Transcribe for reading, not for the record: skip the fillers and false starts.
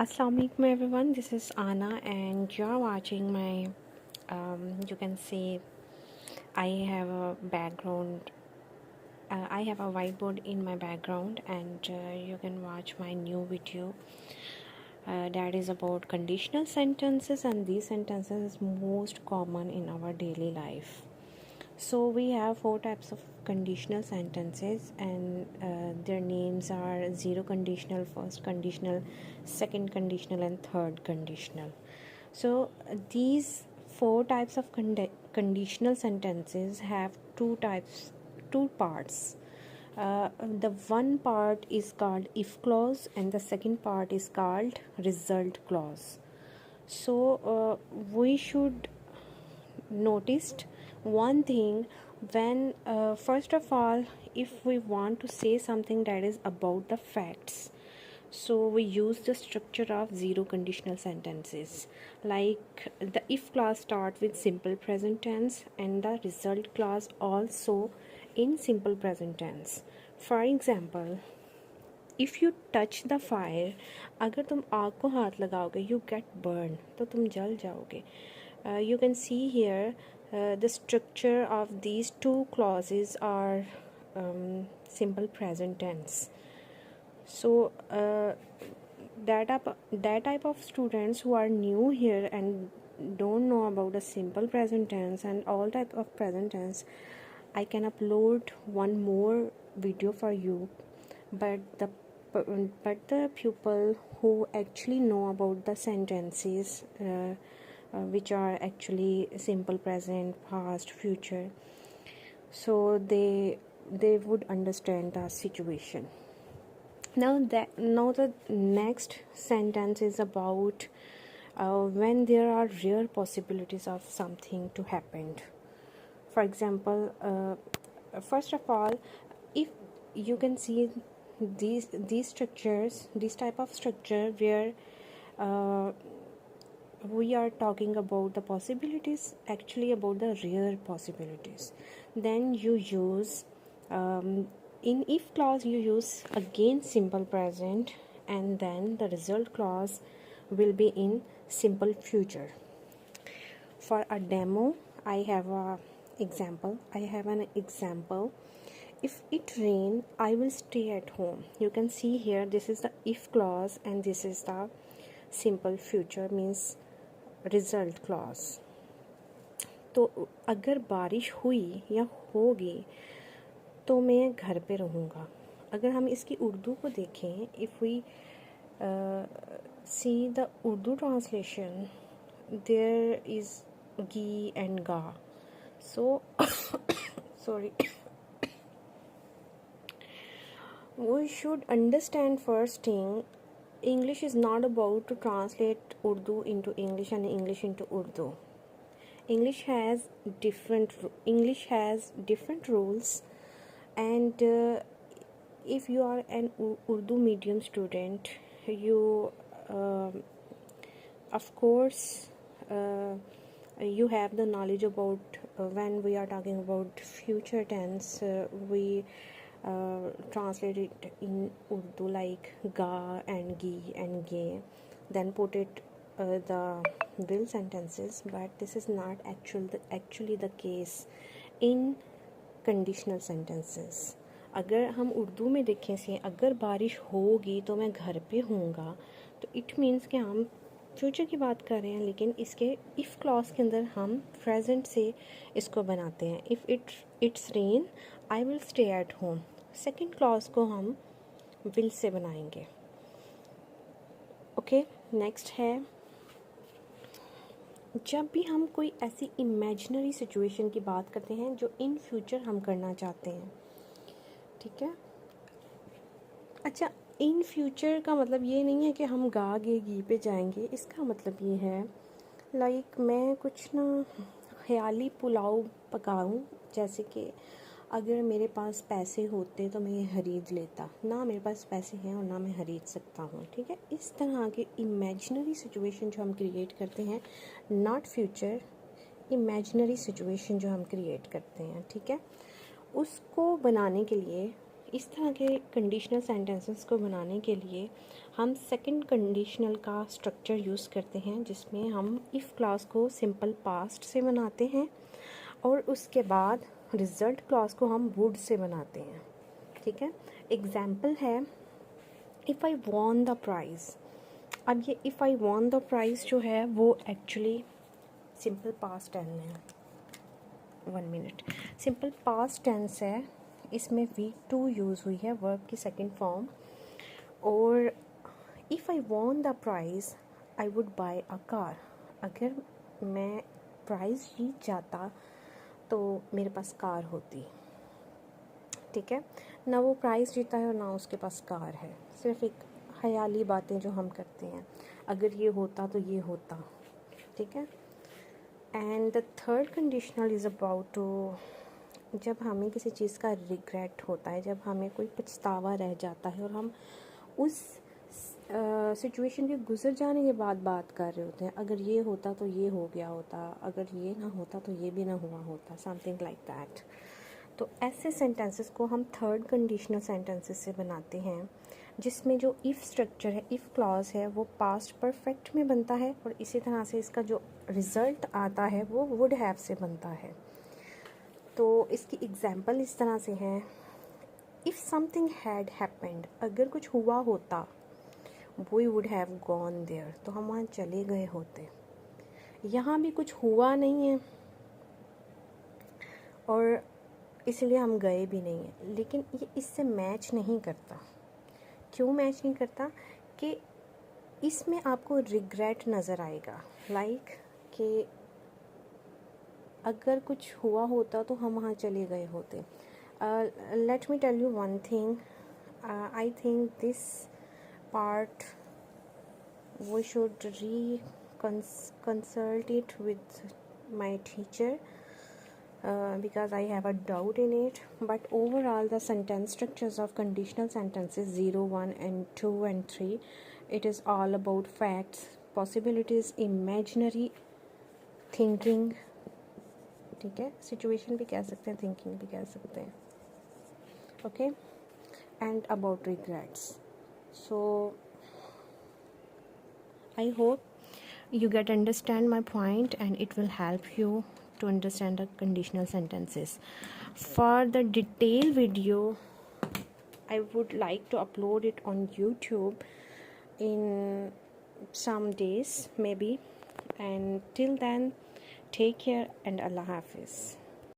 Assalamu alaikum everyone, this is Anna and you're watching my you can see I have a background I have a whiteboard in my background and you can watch my new video that is about conditional sentences, and these sentences is most common in our daily life. So we have four types of conditional sentences, and their names are zero conditional, first conditional, second conditional, and third conditional. So these four types of conditional sentences have two parts. The one part is called if clause, and the second part is called result clause. So we should noticed one thing when first of all, if we want to say something that is about the facts, so we use the structure of zero conditional sentences. Like the if clause start with simple present tense and the result clause also in simple present tense. For example, if you touch the fire, अगर तुम आग को हाथ लगाओगे you get burn, तो तुम जल जाओगे. You can see here the structure of these two clauses are simple present tense. So that type of students who are new here and don't know about the simple present tense and all type of present tense, I can upload one more video for you, but the pupil who actually know about the sentences which are actually simple present, past, future, so they would understand the situation. Now the next sentence is about when there are rare possibilities of something to happen. For example, first of all, if you can see these structures, this type of structure where we are talking about the possibilities, actually about the rare possibilities, then you use in if clause you use again simple present, and then the result clause will be in simple future. For a demo, I have an example. If it rain, I will stay at home. You can see here, this is the if clause and this is the simple future, means result clause. तो अगर बारिश हुई या होगी तो मैं घर पे रहूँगा. अगर हम इसकी उर्दू को देखें, if we see the Urdu translation, there is gi and ga. So sorry. We should understand first thing, English is not about to translate Urdu into English and English into Urdu. English has different rules, and if you are an Urdu medium student, you of course you have the knowledge about when we are talking about future tense, we translate it in Urdu like ga and gi and ge, then put it the will sentences, but this is not actually the case in conditional sentences. अगर हम उर्दू में देखें से अगर बारिश होगी तो मैं घर पे हूँगा, तो इट मीन्स कि हम फ्यूचर की बात कर रहे हैं, लेकिन इसके इफ़ क्लॉज के अंदर हम प्रेजेंट से इसको बनाते हैं. If it's rain, I will stay at home. Second clause को हम विल से बनाएंगे. ओके, नेक्स्ट है, जब भी हम कोई ऐसी इमेजिनरी सिचुएशन की बात करते हैं जो इन फ्यूचर हम करना चाहते हैं, ठीक है. अच्छा, इन फ्यूचर का मतलब ये नहीं है कि हम गा गे गी पे जाएंगे. इसका मतलब ये है लाइक मैं कुछ ना ख्याली पुलाव पकाऊं, जैसे कि अगर मेरे पास पैसे होते तो मैं ये ख़रीद लेता. ना मेरे पास पैसे हैं और ना मैं ख़रीद सकता हूँ, ठीक है. इस तरह के इमेजिनरी सिचुएशन जो हम क्रिएट करते हैं, नॉट फ्यूचर, इमेजिनरी सिचुएशन जो हम क्रिएट करते हैं, ठीक है, उसको बनाने के लिए, इस तरह के कंडीशनल सेंटेंसेस को बनाने के लिए हम सेकंड कंडीशनल का स्ट्रक्चर यूज़ करते हैं, जिसमें हम इफ़ क्लॉज को सिंपल पास्ट से बनाते हैं और उसके बाद रिज़ल्ट क्लॉज को हम वुड से बनाते हैं। ठीक है, एग्जाम्पल है if I won the prize. अब ये if I won the prize जो है वो एक्चुअली सिंपल पास्ट टेंस है। 1 मिनट, सिंपल पास्ट टेंस है, इसमें V2 यूज़ हुई है, वर्ब की सेकंड फॉर्म। और if I won the prize I would buy a car. अगर मैं प्राइज़ जीत जाता तो मेरे पास कार होती। ठीक है, ना वो प्राइज़ जीता है और ना उसके पास कार है, सिर्फ एक ख्याली बातें जो हम करते हैं, अगर ये होता तो ये होता। ठीक है, and the third conditional is about to, जब हमें किसी चीज़ का रिग्रेट होता है, जब हमें कोई पछतावा रह जाता है और हम उस सिचुएशन के गुजर जाने के बाद बात कर रहे होते हैं, अगर ये होता तो ये हो गया होता, अगर ये ना होता तो ये भी ना हुआ होता, समथिंग लाइक दैट। तो ऐसे सेंटेंसेस को हम थर्ड कंडीशनल सेंटेंसेस से बनाते हैं, जिसमें जो इफ़ स्ट्रक्चर है, इफ़ क्लॉज है, वो पास्ट परफेक्ट में बनता है और इसी तरह से इसका जो रिज़ल्ट आता है वो वुड हैव से बनता है। तो इसकी एग्जांपल इस तरह से है, इफ़ समथिंग हैड हैपेंड, अगर कुछ हुआ होता, we would have gone there, तो हम वहाँ चले गए होते। यहाँ भी कुछ हुआ नहीं है और इसलिए हम गए भी नहीं हैं, लेकिन ये इससे मैच नहीं करता। क्यों मैच नहीं करता? कि इसमें आपको रिग्रेट नज़र आएगा, लाइक कि अगर कुछ हुआ होता तो हम वहाँ चले गए होते। Let me tell you one thing, I think this part we should consult it with my teacher because I have a doubt in it. But overall, the sentence structures of conditional sentences 0, 1 and 2 and 3, it is all about facts, possibilities, imaginary thinking, ठीक है, situation भी कह सकते हैं, thinking भी कह सकते हैं, okay, and about regrets. So I hope you get understand my point and it will help you to understand the conditional sentences. For the detailed video, I would like to upload it on YouTube in some days maybe, and till then take care and Allah Hafiz.